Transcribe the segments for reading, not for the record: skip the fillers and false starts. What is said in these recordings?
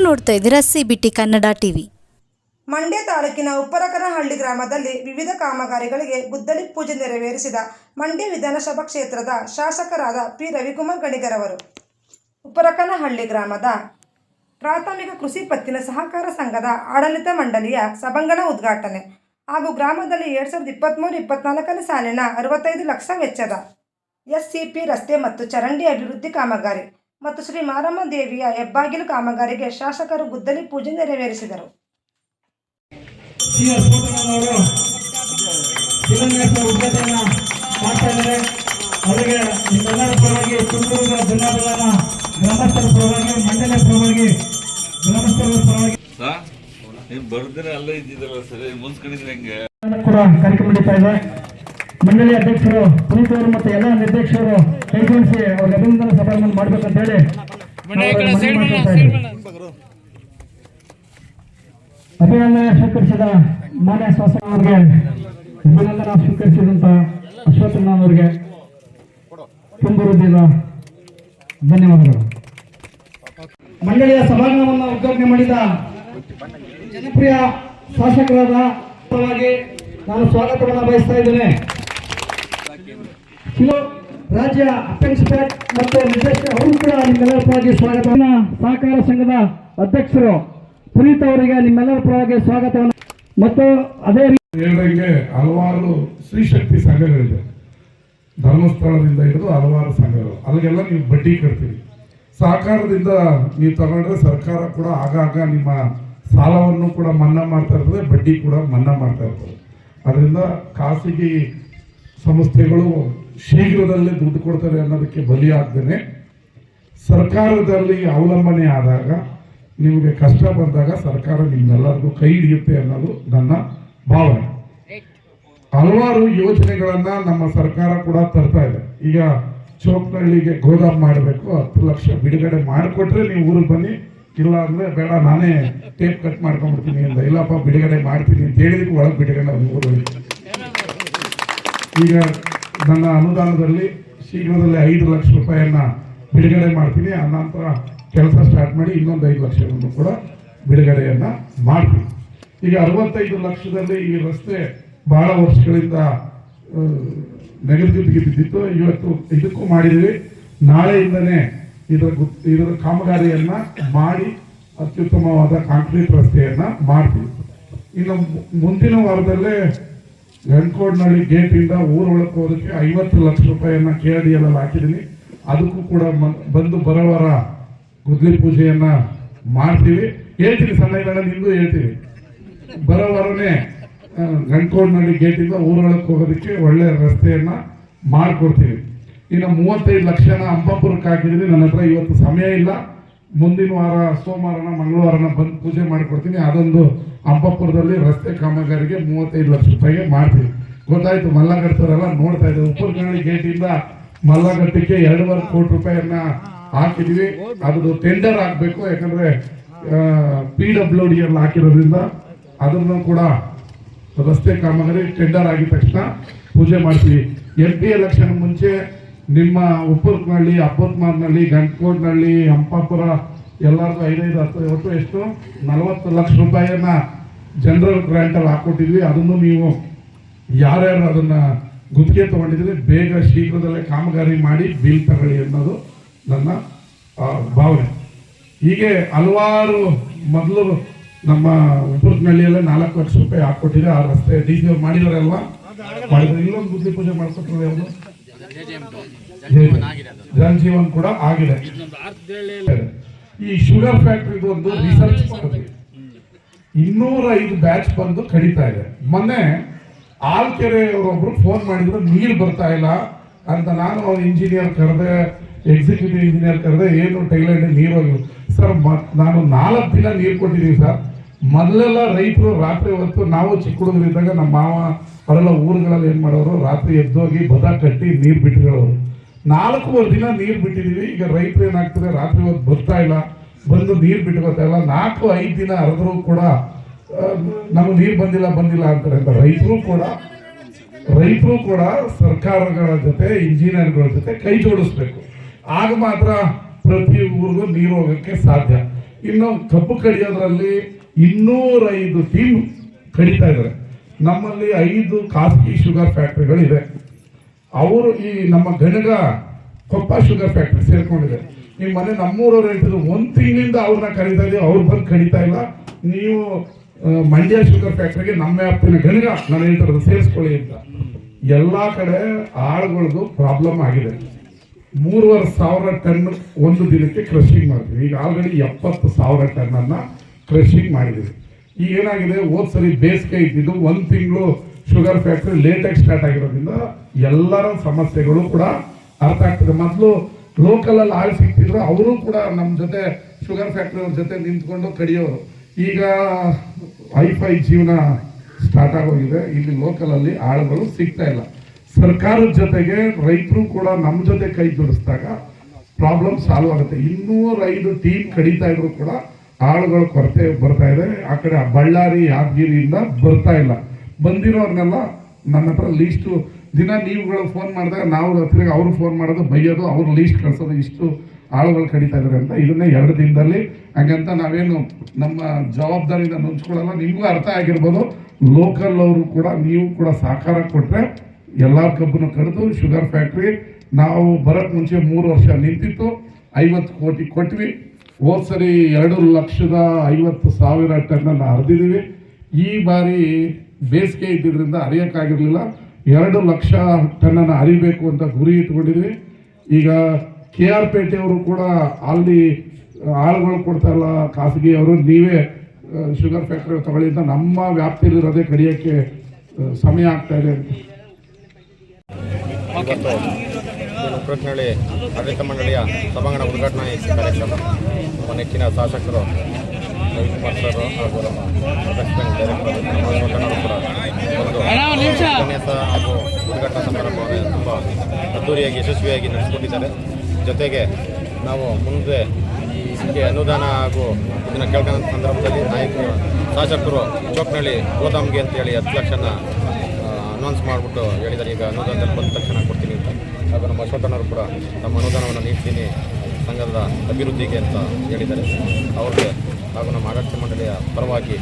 ನೋಡ್ತಾ ಇದ್ದೀರಾ CBT Kannada TV. Mandya ತಾಲೂಕಿನ ಉಪ್ಪರಕನಹಳ್ಳಿ ಗ್ರಾಮದಲ್ಲಿ ವಿವಿಧ ಕಾಮಗಾರಿಗಳಿಗೆ ಗುದ್ದಲಿ ಪೂಜೆ ನೆರವೇರಿಸಿದ ಮಂಡ್ಯ ವಿಧಾನಸಭಾ ಕ್ಷೇತ್ರದ ಶಾಸಕರಾದ ಪಿ ರವಿಕುಮಾರ್ ಗಣಿಗರವರು ಉಪ್ಪರಕನಹಳ್ಳಿ ಗ್ರಾಮದ ಪ್ರಾಥಮಿಕ ಕೃಷಿ ಪತ್ತಿನ ಸಹಕಾರ ಸಂಘದ ಆಡಳಿತ ಮಂಡಳಿಯ ಸಭಾಂಗಣ ಉದ್ಘಾಟನೆ ಹಾಗೂ ಗ್ರಾಮದಲ್ಲಿ 2023-24 ಸಾಲಿನ 65 ಲಕ್ಷ ವೆಚ್ಚದ ಎಸ್ಸಿಪಿ ರಸ್ತೆ ಮತ್ತು ಚರಂಡಿ ಅಭಿವೃದ್ಧಿ ಕಾಮಗಾರಿ ಮತ್ತು ಶ್ರೀ ಮಾರಮ್ಮ ದೇವಿಯ ಹೆಬ್ಬಾಗಿಲು ಕಾಮಗಾರಿಗೆ ಶಾಸಕರು ಗುದ್ದಲಿ ಪೂಜೆ ನೆರವೇರಿಸಿದರು. ಅವರಿಗೆ ನಿಮ್ಮೆಲ್ಲರ ಪರವಾಗಿ ತುಮಕೂರು ಜಿಲ್ಲಾಡಳಿತ ಗ್ರಾಮಸ್ಥರ ಪರವಾಗಿ ಮಂಡಲ ಪರವಾಗಿ ಗ್ರಾಮಸ್ಥರ ಪರವಾಗಿ ಬರ್ದಿನ ಅಲ್ಲೇ ಇದ್ದಿದ್ದಲ್ಲ ಸರಿ ಮುನ್ಸ್ಕೊಂಡಿದ್ರೆ ಹೆಂಗೆ ಕೂಡ ಕಾರ್ಯಕ್ರಮ ನಡೀತಾ ಇದೆ. ಮಂಡಳಿ ಅಧ್ಯಕ್ಷರು ಪುನೀತ್ ಅವರು ಮತ್ತು ಎಲ್ಲ ನಿರ್ದೇಶಕರು ಕೈಗೂಡಿಸಿ ಅವ್ರಿಗೆ ಅಭಿನಂದನಾ ಸಭೆಯನ್ನು ಮಾಡ್ಬೇಕಂತ ಹೇಳಿ ಅಭಿನಂದನೆ ಸ್ವೀಕರಿಸಿದ ಮಾನ್ಯ ಶಾಸಕ ಅವರಿಗೆ ಅಭಿನಂದನಾ ಸ್ವೀಕರಿಸಿದಂತ ಅಶ್ವತ್ಥನಾರಾಯಣ ಅವರಿಗೆ ತುಂಬ ಹೃದಯದ ಧನ್ಯವಾದಗಳು. ಮಂಡಳಿಯ ಸಭಾಂಗಣವನ್ನು ಉದ್ಘಾಟನೆ ಮಾಡಿದ ಜನಪ್ರಿಯ ಶಾಸಕರಾದ ಪರವಾಗಿ ನಾನು ಸ್ವಾಗತವನ್ನು ಬಯಸ್ತಾ ಇದ್ದೇನೆ. ರಾಜ್ಯ ಅಪೆಕ್ಸ್ ಬ್ಯಾಂಕ್ ಮತ್ತು ನಿರ್ದೇಶಕ ಅವರು ಕೂಡ ನಿಮ್ಮೆಲ್ಲರ ಪರವಾಗಿ ಸ್ವಾಗತ. ಸಹಕಾರ ಸಂಘದ ಅಧ್ಯಕ್ಷರು ಪುನೀತ್ ಅವರಿಗೆ ನಿಮ್ಮೆಲ್ಲರ ಪರವಾಗಿ ಸ್ವಾಗತವನ್ನು ಮತ್ತು ಅದೇ ಹೇಳಿದಂಗೆ ಹಲವಾರು ಸ್ತ್ರೀಶಕ್ತಿ ಸಂಘಗಳಿದೆ. ಧರ್ಮಸ್ಥಳದಿಂದ ಹಿಡಿದು ಹಲವಾರು ಸಂಘಗಳು, ಅಲ್ಲಿಗೆಲ್ಲ ನೀವು ಬಡ್ಡಿ ಕಟ್ತೀರಿ. ಸಹಕಾರದಿಂದ ನೀವು ತಗೊಂಡ್ರೆ ಸರ್ಕಾರ ಕೂಡ ಆಗಾಗ ನಿಮ್ಮ ಸಾಲವನ್ನು ಕೂಡ ಮನ್ನಾ ಮಾಡ್ತಾ ಇರ್ತದೆ, ಬಡ್ಡಿ ಕೂಡ ಮನ್ನಾ ಮಾಡ್ತಾ ಇರ್ತದೆ. ಅದರಿಂದ ಖಾಸಗಿ ಸಂಸ್ಥೆಗಳು ಶೀಘ್ರದಲ್ಲೇ ದುಡ್ಡು ಕೊಡ್ತಾರೆ ಅನ್ನೋದಕ್ಕೆ ಬಲಿಯಾಗ್ದೇನೆ ಸರ್ಕಾರದಲ್ಲಿ ಅವಲಂಬನೆ ಆದಾಗ, ನಿಮಗೆ ಕಷ್ಟ ಬಂದಾಗ ಸರ್ಕಾರ ನಿಮ್ಮೆಲ್ಲರಿಗೂ ಕೈ ಹಿಡಿಯುತ್ತೆ ಅನ್ನೋದು ನನ್ನ ಭಾವನೆ. ಹಲವಾರು ಯೋಜನೆಗಳನ್ನ ನಮ್ಮ ಸರ್ಕಾರ ಕೂಡ ತರ್ತಾ ಇದೆ. ಈಗ ಚೋಪ್ನಹಳ್ಳಿಗೆ ಗೋದಾಮ್ ಮಾಡಬೇಕು, 10 ಲಕ್ಷ ಬಿಡುಗಡೆ ಮಾಡಿಕೊಟ್ರೆ ನೀವು ಊರಿಗೆ ಬನ್ನಿ, ಇಲ್ಲ ಅಂದ್ರೆ ಬೇಡ ನಾನೇ ಟೇಪ್ ಕಟ್ ಮಾಡ್ಕೊಂಡ್ಬಿಡ್ತೀನಿ ಅಂತ. ಇಲ್ಲಪ್ಪ ಬಿಡುಗಡೆ ಮಾಡ್ತೀನಿ ಅಂತ ಹೇಳಿದಕ್ಕೆ ಒಳಗೆ ಬಿಡುಗಡೆ ಊರಲ್ಲಿ. ಈಗ ನನ್ನ ಅನುದಾನದಲ್ಲಿ ಶೀಘ್ರದಲ್ಲಿ 5 ಲಕ್ಷ ರೂಪಾಯಿಯನ್ನ ಬಿಡುಗಡೆ ಮಾಡ್ತೀನಿ. ಅನಂತರ ಕೆಲಸ ಸ್ಟಾರ್ಟ್ ಮಾಡಿ ಇನ್ನೊಂದು 5 ಲಕ್ಷವನ್ನು ಕೂಡ ಬಿಡುಗಡೆಯನ್ನ ಮಾಡ್ತೀನಿ. ಈಗ 65 ಲಕ್ಷದಲ್ಲಿ ಈ ರಸ್ತೆ ಬಹಳ ವರ್ಷಗಳಿಂದ ನೆಗೆದಿಗೆ ಬಿದ್ದಿತ್ತು. ಇವತ್ತು ಇದಕ್ಕೂ ಮಾಡಿದ್ವಿ. ನಾಳೆಯಿಂದನೇ ಇದರ ಕಾಮಗಾರಿಯನ್ನ ಮಾಡಿ ಅತ್ಯುತ್ತಮವಾದ ಕಾಂಕ್ರೀಟ್ ರಸ್ತೆಯನ್ನ ಮಾಡ್ತೀವಿ. ಇನ್ನು ಮುಂದಿನ ವಾರದಲ್ಲೇ ಗಂಡ್ಕೋಡ್ನಳ್ಳಿ ಗೇಟಿಂದ ಊರೊಳಕ್ಕೆ ಹೋದಕ್ಕೆ 50 ಲಕ್ಷ ರೂಪಾಯಿಯನ್ನ KRDL ಹಾಕಿದ್ದೀನಿ. ಅದಕ್ಕೂ ಕೂಡ ಬಂದು ಬರೋವಾರ ಗುದ್ದಲಿ ಪೂಜೆಯನ್ನ ಮಾಡ್ತೀವಿ. ಹೇಳ್ತೀನಿ ಸಣ್ಣಗಣ್ಣ, ನಿಂದು ಹೇಳ್ತೀವಿ. ಬರೋವಾರನೇ ಗಂಡ್ಕೋಡ್ನಳ್ಳಿ ಗೇಟಿಂದ ಊರೊಳಕ್ಕೆ ಹೋಗೋದಕ್ಕೆ ಒಳ್ಳೆ ರಸ್ತೆಯನ್ನ ಮಾಡಿಕೊಡ್ತೀವಿ. ಇನ್ನು 35 ಲಕ್ಷನ ಅಂಬಾಪುರಕ್ಕೆ ಹಾಕಿದ್ದೀನಿ. ನನ್ನ ಹತ್ರ ಇವತ್ತು ಸಮಯ ಇಲ್ಲ. ಮುಂದಿನ ವಾರ ಸೋಮವಾರನ ಮಂಗಳವಾರನ ಬಂದು ಪೂಜೆ ಮಾಡಿಕೊಡ್ತೀನಿ. ಅದೊಂದು ಅಂಬಾಪುರದಲ್ಲಿ ರಸ್ತೆ ಕಾಮಗಾರಿಗೆ 35 ಲಕ್ಷ ರೂಪಾಯಿಗೆ ಮಾಡ್ತೀವಿ. ಗೊತ್ತಾಯ್ತು, ಮಲ್ಲಗಟ್ಟವರೆಲ್ಲ ನೋಡ್ತಾ ಇದ್ದಾರೆ. ಉಪ್ಪರಕನಹಳ್ಳಿ ಗೇಟಿಂದ ಮಲ್ಲಗಟ್ಟಕ್ಕೆ 2.5 ಕೋಟಿ ರೂಪಾಯಿಯನ್ನ ಹಾಕಿದ್ವಿ. ಅದು ಟೆಂಡರ್ ಆಗಬೇಕು, ಯಾಕಂದ್ರೆ PWD ಅಲ್ಲಿ ಹಾಕಿರೋದ್ರಿಂದ ಅದನ್ನು ಕೂಡ ರಸ್ತೆ ಕಾಮಗಾರಿ ಟೆಂಡರ್ ಆಗಿದ ತಕ್ಷಣ ಪೂಜೆ ಮಾಡ್ತೀವಿ. MP ಎಲೆಕ್ಷನ್ ಮುಂಚೆ ನಿಮ್ಮ ಉಪ್ಪರಕನಹಳ್ಳಿ, ಅಪ್ಪತ್ಮಾರ್ನಹಳ್ಳಿ, ಗಂಡ್ಕೋಡ್ನಹಳ್ಳಿ, ಹಂಪಾಪುರ ಎಲ್ಲರಿಗೂ 5-10 ಒಟ್ಟು ಎಷ್ಟು 40 ಲಕ್ಷ ರೂಪಾಯಿಯನ್ನ ಜನರಲ್ ಗ್ರಾಂಟಲ್ಲಿ ಹಾಕೊಟ್ಟಿದ್ವಿ. ಅದನ್ನು ನೀವು ಯಾರ್ಯಾರು ಅದನ್ನ ಗುತ್ತಿಗೆ ತಗೊಂಡಿದ್ರೆ ಬೇಗ ಶೀಘ್ರದಲ್ಲೇ ಕಾಮಗಾರಿ ಮಾಡಿ ಬಿಲ್ ತಗೊಳ್ಳಿ ಅನ್ನೋದು ನನ್ನ ಭಾವನೆ. ಹೀಗೆ ಹಲವಾರು ಮೊದಲು ನಮ್ಮ ಉಪ್ಪರಕನಹಳ್ಳಿಯಲ್ಲೇ 4 ಲಕ್ಷ ರೂಪಾಯಿ ಹಾಕೊಟ್ಟಿದೆ. ಆ ರಸ್ತೆ DC ಮಾಡಿದಾರಲ್ವಾ, ಮಾಡಿದ್ರೆ ಇಲ್ಲೊಂದು ಗುದ್ದಲಿ ಪೂಜೆ ಮಾಡ್ಕೊಟ್ರೆ ಅವರು ಜನಜೀವನ್ ಕೂಡ ಆಗಿದೆ. ಈ ಶುಗರ್ ಫ್ಯಾಕ್ಟ್ರಿದು ಒಂದು ರಿಸರ್ಚ್ ಮಾಡಿದ್ವಿ. 205 ಬ್ಯಾಚ್ ಬಂದು ಕಡಿತಾ ಇದೆ. ಮೊನ್ನೆ ಆಲ್ಕೆರೆ ಅವರೊಬ್ರು ಫೋನ್ ಮಾಡಿದ್ರು, ನೀರು ಬರ್ತಾ ಇಲ್ಲ ಅಂತ. ನಾನು ಅವ್ರ ಇಂಜಿನಿಯರ್ ಕರೆದೆ, ಎಕ್ಸಿಕ್ಯೂಟಿವ್ ಇಂಜಿನಿಯರ್ ಕರೆದೆ, ಏನು ಟೈಲೆಂಡ್ ನೀರು ಹೋಗಿಲ್ಲ ಸರ್. ನಾನು 4 ದಿನ ನೀರು ಕೊಟ್ಟಿದ್ದೀವಿ ಸರ್. ಮೊದಲೆಲ್ಲ ರೈತರು ರಾತ್ರಿ ಹೊತ್ತು, ನಾವು ಚಿಕ್ಕ ಹುಡುಗರಿದ್ದಾಗ ನಮ್ಮ ಮಾವ ಅವರೆಲ್ಲ ಊರುಗಳಲ್ಲಿ ಏನು ಮಾಡೋರು, ರಾತ್ರಿ ಎದ್ದೋಗಿ ಬದ ಕಟ್ಟಿ ನೀರು ಬಿಟ್ಕೊಳ್ಳೋರು. 4 ದಿನ ನೀರು ಬಿಟ್ಟಿದ್ದೀವಿ. ಈಗ ರೈತರು ಏನಾಗ್ತದೆ, ರಾತ್ರಿ ಹೊತ್ತು ಬರ್ತಾ ಇಲ್ಲ, ಬಂದು ನೀರು ಬಿಟ್ಕೋತಾ ಇಲ್ಲ. 4-5 ದಿನ ಹರಿದ್ರೂ ಕೂಡ ನಮಗೆ ನೀರು ಬಂದಿಲ್ಲ ಅಂತಾರೆ ಅಂತ. ರೈತರು ಕೂಡ ಸರ್ಕಾರಗಳ ಜೊತೆ, ಇಂಜಿನಿಯರ್ಗಳ ಜೊತೆ ಕೈ ಜೋಡಿಸ್ಬೇಕು. ಆಗ ಮಾತ್ರ ಪ್ರತಿ ಊರಿಗೂ ನೀರು ಹೋಗೋಕ್ಕೆ ಸಾಧ್ಯ. ಇನ್ನು ಕಬ್ಬು ಕಡಿಯೋದ್ರಲ್ಲಿ 205 ಟೀಮ್ ಕಡಿತಾ ಇದ್ದಾರೆ. ನಮ್ಮಲ್ಲಿ 5 ಖಾಸಗಿ ಶುಗರ್ ಫ್ಯಾಕ್ಟ್ರಿಗಳಿದೆ. ಅವರು ಈ ನಮ್ಮ ಗಣಗ ಕೊಪ್ಪ ಶುಗರ್ ಫ್ಯಾಕ್ಟ್ರಿ ಸೇರ್ಕೊಂಡಿದೆ. ನಿಮ್ಮ ಮನೆ ನಮ್ಮೂರವ್ರು ಹೇಳ್ತಿದ್ರು 1 ತಿಂಗಳಿಂದ ಅವ್ರನ್ನ ಕರೀತಾ ಇದೀವಿ, ಅವ್ರು ಬಂದು ಕಡಿತಾ ಇಲ್ಲ. ನೀವು ಮಂಡ್ಯ ಶುಗರ್ ಫ್ಯಾಕ್ಟ್ರಿಗೆ ನಮ್ಮ ವ್ಯಾಪ್ತಿನ ಗಣಗ ನಾನು ಹೇಳ್ತಿರೋದು ಸೇರಿಸ್ಕೊಳ್ಳಿ ಅಂತ. ಎಲ್ಲ ಕಡೆ ಆಳುಗಳದ್ದು ಪ್ರಾಬ್ಲಮ್ ಆಗಿದೆ. 3,500 ಟನ್ ಒಂದು ದಿನಕ್ಕೆ ಕ್ರಷಿಂಗ್ ಮಾಡ್ತೀವಿ. ಈಗ ಆಲ್ರೆಡಿ 70,000 ಟನ್ ಅನ್ನ ಕ್ರಷಿಂಗ್ ಮಾಡಿದ್ದೀವಿ. ಈಗ ಏನಾಗಿದೆ, ಹೋದ್ ಸರಿ ಬೇಸಿಗೆ ಇದ್ದಿದ್ದು 1 ತಿಂಗಳು ಶುಗರ್ ಫ್ಯಾಕ್ಟ್ರಿ ಲೇಟಾಗಿ ಸ್ಟಾರ್ಟ್ ಆಗಿರೋದ್ರಿಂದ ಎಲ್ಲರ ಸಮಸ್ಯೆಗಳು ಕೂಡ ಅರ್ಥ ಆಗ್ತದೆ. ಮೊದಲು ಲೋಕಲ್ ಅಲ್ಲಿ ಆಳು ಸಿಗ್ತಿದ್ರು, ಅವರು ಕೂಡ ನಮ್ಮ ಜೊತೆ ಶುಗರ್ ಫ್ಯಾಕ್ಟ್ರಿ ಅವ್ರ ಜೊತೆ ನಿಂತ್ಕೊಂಡು ಕಡಿಯೋರು. ಈಗ ಹೈಫೈ ಜೀವನ ಸ್ಟಾರ್ಟ್ ಆಗೋಗಿದೆ. ಇಲ್ಲಿ ಲೋಕಲ್ ಅಲ್ಲಿ ಆಳುಗಳು ಸಿಗ್ತಾ ಇಲ್ಲ. ಸರ್ಕಾರದ ಜೊತೆಗೆ ರೈತರು ಕೂಡ ನಮ್ಮ ಜೊತೆ ಕೈ ಜೋಡಿಸಿದಾಗ ಪ್ರಾಬ್ಲಮ್ ಸಾಲ್ವ್ ಆಗುತ್ತೆ. 205 ಟೀಮ್ ಕಡಿತಾ ಇದ್ರು ಕೂಡ ಆಳುಗಳ ಕೊರತೆ ಬರ್ತಾ ಇದೆ. ಆ ಕಡೆ ಬಳ್ಳಾರಿ ಯಾದಗಿರಿಯಿಂದ ಬರ್ತಾ ಇಲ್ಲ. ಬಂದಿರೋರ್ನೆಲ್ಲ ನನ್ನ ಹತ್ರ ಲೀಸ್ಟು ದಿನ ನೀವುಗಳು ಫೋನ್ ಮಾಡಿದಾಗ ನಾವು ತಿರುಗಿ ಅವ್ರು ಫೋನ್ ಮಾಡೋದು, ಬೈಯೋದು, ಅವ್ರು ಲೀಸ್ಟ್ ಕಳ್ಸೋದು, ಇಷ್ಟು ಆಳುಗಳು ಕಡಿತಾ ಇದ್ದಾರೆ ಅಂತ. ಇದನ್ನೇ 2 ದಿನದಲ್ಲಿ ಹಂಗಂತ ನಾವೇನು ನಮ್ಮ ಜವಾಬ್ದಾರಿಯಿಂದ ನುಂಚ್ಕೊಳ್ಳಲ್ಲ. ನಿಮಗೂ ಅರ್ಥ ಆಗಿರ್ಬೋದು. ಲೋಕಲ್ ಅವರು ಕೂಡ ನೀವು ಕೂಡ ಸಹಕಾರ ಕೊಟ್ಟರೆ ಎಲ್ಲ ಕಬ್ಬನ್ನು ಕಡಿದು ಶುಗರ್ ಫ್ಯಾಕ್ಟ್ರಿ ನಾವು ಬರೋಕ್ಕೆ ಮುಂಚೆ 3 ವರ್ಷ ನಿಂತಿತ್ತು, 50 ಕೋಟಿ ಕೊಟ್ವಿ. ಹೋದ್ ಸರಿ 2,50,000 ಟನ್ನನ್ನು ಹರಿದಿದ್ದೀವಿ. ಈ ಬಾರಿ ಬೇಸಿಗೆ ಇದ್ದಿದ್ದರಿಂದ ಹರಿಯೋಕ್ಕಾಗಿರಲಿಲ್ಲ. 2 ಲಕ್ಷ ಟನ್ನನ್ನು ಹರಿಬೇಕು ಅಂತ ಗುರಿ ಇಟ್ಕೊಂಡಿದ್ವಿ. ಈಗ KR ಪೇಟೆಯವರು ಕೂಡ ಅಲ್ಲಿ ಆಳುಗಳು ಕೊಡ್ತಾ ಇಲ್ಲ, ಖಾಸಗಿ ಅವರು ನೀವೇ ಶುಗರ್ ಫ್ಯಾಕ್ಟ್ರಿ ತಗೊಳ್ಳಿ ಅಂತ ನಮ್ಮ ವ್ಯಾಪ್ತಿಯಲ್ಲಿರೋದೇ ಕಡಿಯೋಕ್ಕೆ ಸಮಯ ಆಗ್ತಾ ಇದೆ. ಇವತ್ತು ಉಪ್ರಕ್ನಳ್ಳಿ ಆಡಳಿತ ಮಂಡಳಿಯ ಸಭಾಂಗಣ ಉದ್ಘಾಟನಾ ಕಾರ್ಯಕ್ರಮ ನಮ್ಮ ನೆಚ್ಚಿನ ಶಾಸಕರು ರವಿಕುಮಾರ್ ಸರ್ ಹಾಗೂ ನಮ್ಮ ಪ್ರೆಸಿಡೆಂಟ್ ಡೈರೆಕ್ಟರ್ ನಮ್ಮ ಕೂಡ ಒಂದು ಉಪನ್ಯಾಸ ಹಾಗೂ ಉದ್ಘಾಟನಾ ಸಮಾರಂಭವನ್ನು ತುಂಬ ಅದ್ದೂರಿಯಾಗಿ ಯಶಸ್ವಿಯಾಗಿ ನಡೆಸಿಕೊಂಡಿದ್ದಾರೆ. ಜೊತೆಗೆ ನಾವು ಮುಂದೆ ಇದಕ್ಕೆ ಅನುದಾನ ಹಾಗೂ ಇದನ್ನು ಕೇಳ್ಕೊಂಡ ಸಂದರ್ಭದಲ್ಲಿ ನಾಯಕರು ಶಾಸಕರು ಚೋಕ್ನಳ್ಳಿ ಗೋದಾಮ್ಗೆ ಅಂತೇಳಿ 10 ಲಕ್ಷನ ಅನೌನ್ಸ್ ಮಾಡಿಬಿಟ್ಟು ಹೇಳಿದ್ದಾರೆ. ಈಗ ಅನುದಾನದಲ್ಲಿ 10 ತಕ್ಷಣ ಕೊಡ್ತೀನಿ ಅಂತ. ಹಾಗೂ ನಮ್ಮ ಅಶ್ವಥನವರು ಕೂಡ ನಮ್ಮ ಅನುದಾನವನ್ನು ನೀಡ್ತೀನಿ ಸಂಘದ ಅಭಿವೃದ್ಧಿಗೆ ಅಂತ ಹೇಳಿದ್ದಾರೆ. ಅವ್ರಿಗೆ ಹಾಗೂ ನಮ್ಮ ಆಡಳಿತ ಮಂಡಳಿಯ ಪರವಾಗಿ,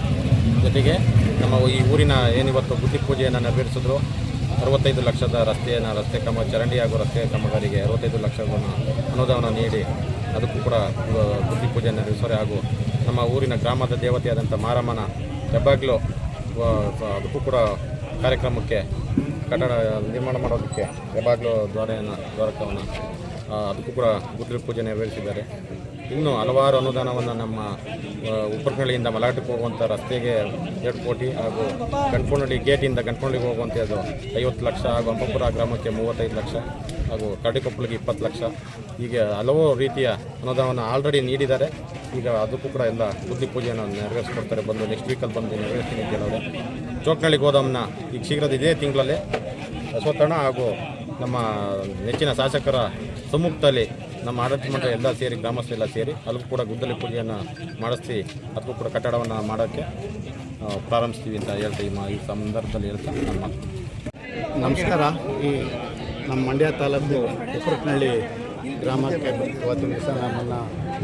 ಜೊತೆಗೆ ನಮ್ಮ ಈ ಊರಿನ ಏನಿವತ್ತು ಬುದ್ಧಿ ಪೂಜೆಯನ್ನು ನೆರವೇರಿಸಿದ್ರು 65 ಲಕ್ಷದ ರಸ್ತೆ ಚರಂಡಿ ಹಾಗೂ ರಸ್ತೆ ಕಾಮಗಾರಿಗೆ 65 ಲಕ್ಷದ ಅನುದಾನ ನೀಡಿ ಅದಕ್ಕೂ ಕೂಡ ಬುದ್ಧಿ ಪೂಜೆಯನ್ನು ನೆರವೇರಿಸೋರೆ. ಹಾಗೂ ನಮ್ಮ ಊರಿನ ಗ್ರಾಮದ ದೇವತೆಯಾದಂಥ ಮಾರಮ್ಮನ ಹೆಬ್ಬಾಗ್ಲು ಅದಕ್ಕೂ ಕೂಡ ಕಾರ್ಯಕ್ರಮಕ್ಕೆ ಕಟ್ಟಡ ನಿರ್ಮಾಣ ಮಾಡೋದಕ್ಕೆ ಹೆಬ್ಬಾಗ್ಲು ದ್ವಾರಕವನ್ನು ಅದಕ್ಕೂ ಕೂಡ ಬುದ್ಧಿ ಪೂಜೆ ನೆರವೇರಿಸಿದ್ದಾರೆ. ಇನ್ನೂ ಹಲವಾರು ಅನುದಾನವನ್ನು ನಮ್ಮ ಉಪ್ಪರಕಳ್ಳಿಯಿಂದ ಮಲಾಟಕ್ಕೆ ಹೋಗುವಂಥ ರಸ್ತೆಗೆ 2 ಕೋಟಿ ಹಾಗೂ ಗಂಟ್ಕೊಂಡಳ್ಳಿ ಗೇಟಿಂದ ಗಂಟ್ಕೊಂಡಳ್ಳಿಗೆ ಹೋಗುವಂಥದ್ದು 50 ಲಕ್ಷ ಹಾಗೂ ಅಂಬಪುರ ಗ್ರಾಮಕ್ಕೆ 35 ಲಕ್ಷ ಹಾಗೂ ಕರಡಿಕೊಪ್ಪಲಿಗೆ 20 ಲಕ್ಷ ಹೀಗೆ ಹಲವು ರೀತಿಯ ಅನುದಾನವನ್ನು ಆಲ್ರೆಡಿ ನೀಡಿದ್ದಾರೆ. ಈಗ ಅದಕ್ಕೂ ಕೂಡ ಎಲ್ಲ ಬುದ್ಧಿ ಪೂಜೆಯನ್ನು ನೆರವೇರಿಸ್ಕೊಡ್ತಾರೆ. ಬಂದು ನೆಕ್ಸ್ಟ್ ವೀಕಲ್ಲಿ ಬಂದು ನೆರವೇರಿಸ್ತೀನಿ ಅಂತ ಹೇಳೋರೆ. ಚೋಕ್ನಳ್ಳಿ ಗೋದಾಮ್ನ ಈಗ ಶೀಘ್ರದ ಇದೇ ತಿಂಗಳಲ್ಲೇ ಅಶ್ವತ್ಥಣ್ಣ ಹಾಗೂ ನಮ್ಮ ನೆಚ್ಚಿನ ಶಾಸಕರ ಸಮ್ಮುಖದಲ್ಲಿ ನಮ್ಮ ಆಡಳಿತ ಮಂಡಳಿ ಎಲ್ಲ ಸೇರಿ ಗ್ರಾಮಸ್ಥರೆಲ್ಲ ಸೇರಿ ಅಲ್ಲಿಗೂ ಕೂಡ ಗುದ್ದಲಿ ಪೂಜೆಯನ್ನು ಮಾಡಿಸಿ ಅದಕ್ಕೂ ಕೂಡ ಕಟ್ಟಡವನ್ನು ಮಾಡೋಕ್ಕೆ ಪ್ರಾರಂಭಿಸ್ತೀವಿ ಅಂತ ಹೇಳ್ತಾ ಈ ಸಂದರ್ಭದಲ್ಲಿ ಹೇಳ್ತಾ ನಮ್ಮ ನಮಸ್ಕಾರ. ಈ ನಮ್ಮ ಮಂಡ್ಯ ತಾಲೂಕು ಉಪ್ಪರಕನಹಳ್ಳಿ ಗ್ರಾಮಕ್ಕೆ ಇವತ್ತಿನ ದಿವಸ ನಮ್ಮನ್ನು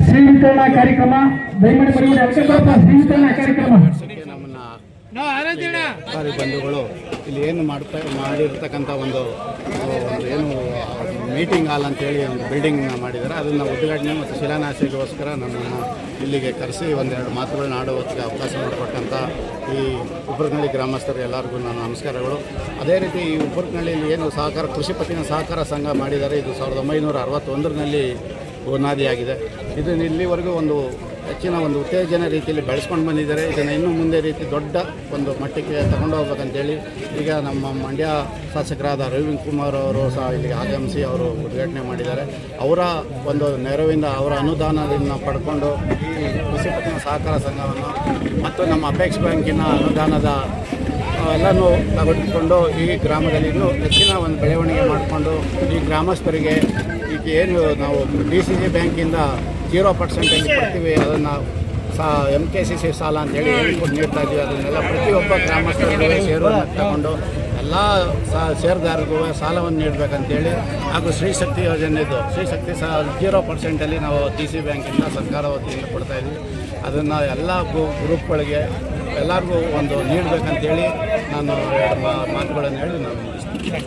ಶ್ರೀವಿತರಣಾ ಕಾರ್ಯಕ್ರಮ ನಮ್ಮನ್ನು ಸರ್ಕಾರಿ ಬಂಧುಗಳು ಇಲ್ಲಿ ಏನು ಮಾಡಿರ್ತಕ್ಕಂಥ ಒಂದು ಏನು ಮೀಟಿಂಗ್ ಹಾಲ್ ಅಂತೇಳಿ ಒಂದು ಬಿಲ್ಡಿಂಗ್ನ ಮಾಡಿದ್ದಾರೆ. ಅದನ್ನು ಉದ್ಘಾಟನೆ ಮತ್ತು ಶಿಲಾನ್ಯಾಸಕ್ಕೋಸ್ಕರ ನಮ್ಮನ್ನು ಇಲ್ಲಿಗೆ ಕರೆಸಿ 1-2 ಮಾತುಗಳನ್ನ ಆಡೋದಕ್ಕೆ ಅವಕಾಶ ಮಾಡಿಕೊಟ್ಟಂಥ ಈ ಉಪ್ಪರಕನಹಳ್ಳಿ ಗ್ರಾಮಸ್ಥರು ಎಲ್ಲರಿಗೂ ನನ್ನ ನಮಸ್ಕಾರಗಳು. ಅದೇ ರೀತಿ ಈ ಉಪ್ಪರಕನಹಳ್ಳಿಯಲ್ಲಿ ಏನು ಕೃಷಿ ಪತ್ತಿನ ಸಹಕಾರ ಸಂಘ ಮಾಡಿದ್ದಾರೆ, ಇದು 1961ರಲ್ಲಿ ಬುನಾದಿಯಾಗಿದೆ. ಇದನ್ನು ಇಲ್ಲಿವರೆಗೂ ಒಂದು ಹೆಚ್ಚಿನ ಒಂದು ಉತ್ತೇಜನ ರೀತಿಯಲ್ಲಿ ಬೆಳೆಸ್ಕೊಂಡು ಬಂದಿದ್ದಾರೆ. ಇದನ್ನು ಇನ್ನೂ ಮುಂದೆ ರೀತಿ ದೊಡ್ಡ ಒಂದು ಮಟ್ಟಕ್ಕೆ ತಗೊಂಡು ಹೋಗ್ಬೇಕಂತೇಳಿ ಈಗ ನಮ್ಮ ಮಂಡ್ಯ ಶಾಸಕರಾದ ರವಿಕುಮಾರ್ ಅವರು ಸಹ ಇಲ್ಲಿಗೆ ಆಗಮಿಸಿ ಅವರು ಉದ್ಘಾಟನೆ ಮಾಡಿದ್ದಾರೆ. ಅವರ ಒಂದು ನೆರವಿಂದ ಅವರ ಅನುದಾನದಿಂದ ಪಡ್ಕೊಂಡು ಈ ಕೃಷಿ ಪತ್ತಿನ ಸಹಕಾರ ಸಂಘವನ್ನು ಮತ್ತು ನಮ್ಮ ಅಪೆಕ್ಸ್ ಬ್ಯಾಂಕಿನ ಅನುದಾನದ ಎಲ್ಲನೂ ತೆಗೆದುಕೊಂಡು ಈ ಗ್ರಾಮದಲ್ಲಿ ಇನ್ನೂ ಹೆಚ್ಚಿನ ಒಂದು ಬೆಳವಣಿಗೆ ಮಾಡಿಕೊಂಡು ಈ ಗ್ರಾಮಸ್ಥರಿಗೆ ಈಗ ಏನು ನಾವು DCG ಬ್ಯಾಂಕಿಂದ 0% ಕೊಡ್ತೀವಿ, ಅದನ್ನು MKCC ಸಾಲ ಅಂತೇಳಿ ಹೇಳ್ಕೊಟ್ಟು ನೀಡ್ತಾ ಇದ್ದೀವಿ. ಅದನ್ನೆಲ್ಲ ಪ್ರತಿಯೊಬ್ಬ ಗ್ರಾಮಸ್ಥರಿಗೆ ಸೇರುವನ್ನು ತಗೊಂಡು ಎಲ್ಲ ಷೇರುದಾರರಿಗೂ ಸಾಲವನ್ನು ನೀಡಬೇಕಂತೇಳಿ, ಹಾಗೂ ಶ್ರೀಶಕ್ತಿ ಯೋಜನೆದು ಶ್ರೀಶಕ್ತಿ 0% ನಾವು TC ಬ್ಯಾಂಕಿಂದ ಸರ್ಕಾರ ವತಿಯಿಂದ ಕೊಡ್ತಾಯಿದ್ವಿ. ಅದನ್ನು ಎಲ್ಲ ಗ್ರೂಪ್ಗಳಿಗೆ ಎಲ್ಲರಿಗೂ ಒಂದು ನೀಡಬೇಕಂತೇಳಿ ನಾನು ಮಾತುಗಳನ್ನು ಹೇಳಿ ನಾನು ಮುಗಿಸ್ತೀನಿ.